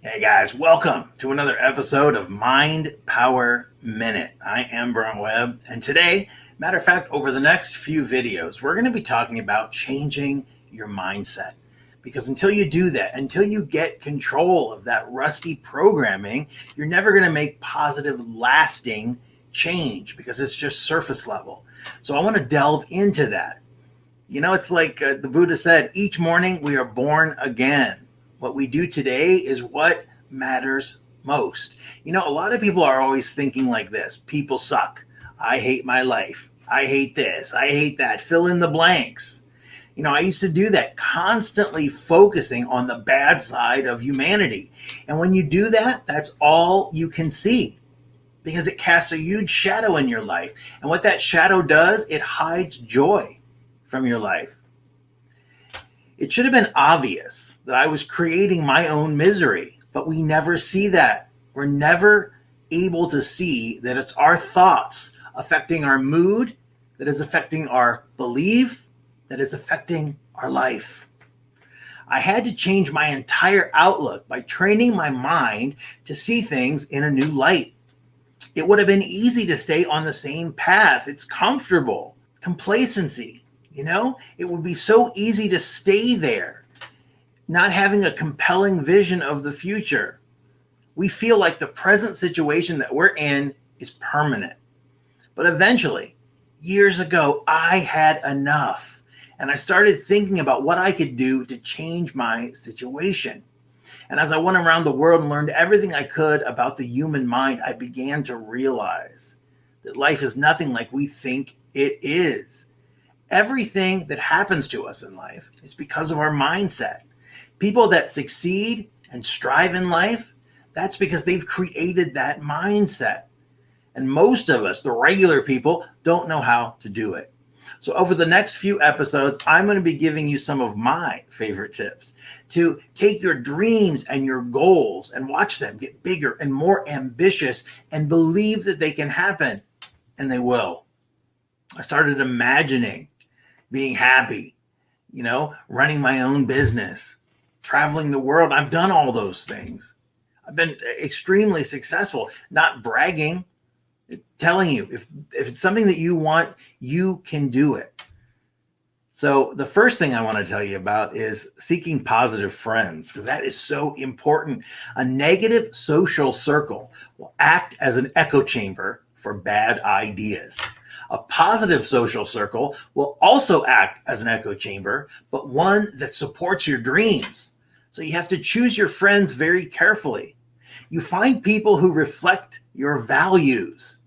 Hey guys, welcome to another episode of Mind Power Minute. I am Brian Webb, and today, matter of fact, over the next few videos, we're going to be talking about changing your mindset. Because until you do that, until you get control of that rusty programming, you're never going to make positive, lasting change because it's just surface level. So I want to delve into that. You know, it's like the Buddha said, each morning we are born again. What we do today is what matters most. You know, a lot of people are always thinking like this: people suck. I hate my life. I hate this. I hate that. Fill in the blanks. You know, I used to do that, constantly focusing on the bad side of humanity. And when you do that, that's all you can see because it casts a huge shadow in your life. And what that shadow does, it hides joy from your life. It should have been obvious that I was creating my own misery, but we never see that. We're never able to see that it's our thoughts affecting our mood, that is affecting our belief, that is affecting our life. I had to change my entire outlook by training my mind to see things in a new light. It would have been easy to stay on the same path. It's comfortable. Complacency. You know, it would be so easy to stay there, not having a compelling vision of the future. We feel like the present situation that we're in is permanent. But eventually, years ago, I had enough. And I started thinking about what I could do to change my situation. And as I went around the world and learned everything I could about the human mind, I began to realize that life is nothing like we think it is. Everything that happens to us in life is because of our mindset. People that succeed and strive in life, that's because they've created that mindset. And most of us, the regular people, don't know how to do it. So over the next few episodes, I'm going to be giving you some of my favorite tips to take your dreams and your goals and watch them get bigger and more ambitious and believe that they can happen. And they will. I started imagining being happy, you know, running my own business, traveling the world. I've done all those things. I've been extremely successful, not bragging, telling you if it's something that you want, you can do it. So the first thing I want to tell you about is seeking positive friends, because that is so important. A negative social circle will act as an echo chamber for bad ideas. A positive social circle will also act as an echo chamber, but one that supports your dreams. So you have to choose your friends very carefully. You find people who reflect your values.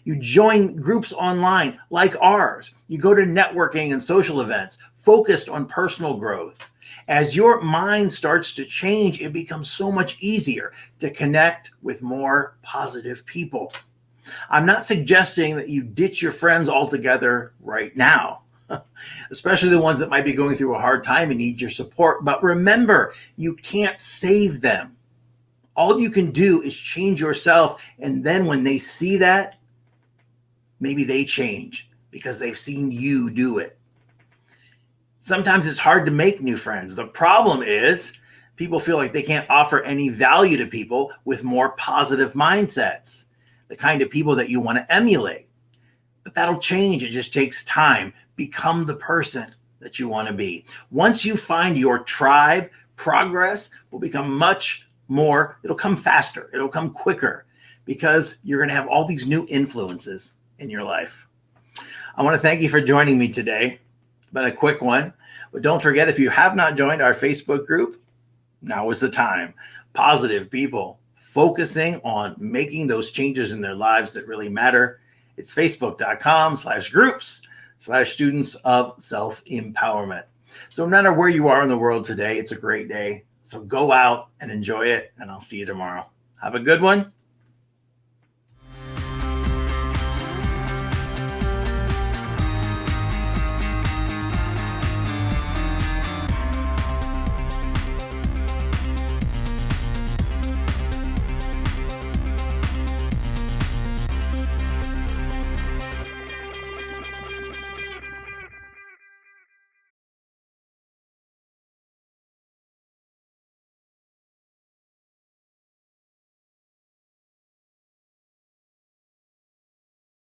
You join groups online like ours. You go to networking and social events focused on personal growth. As your mind starts to change, it becomes so much easier to connect with more positive people. I'm not suggesting that you ditch your friends altogether right now, especially the ones that might be going through a hard time and need your support. But remember, you can't save them. All you can do is change yourself. And then when they see that, maybe they change because they've seen you do it. Sometimes it's hard to make new friends. The problem is people feel like they can't offer any value to people with more positive mindsets, the kind of people that you want to emulate. But that'll change. It just takes time. Become the person that you want to be. Once you find your tribe, progress will become much more, it'll come faster, it'll come quicker because you're going to have all these new influences in your life. I want to thank you for joining me today. It's been a quick one, but don't forget, if you have not joined our Facebook group, now is the time. Positive people focusing on making those changes in their lives that really matter. It's facebook.com/groups/students of self-empowerment. So no matter where you are in the world today, it's a great day. So go out and enjoy it, and I'll see you tomorrow. Have a good one.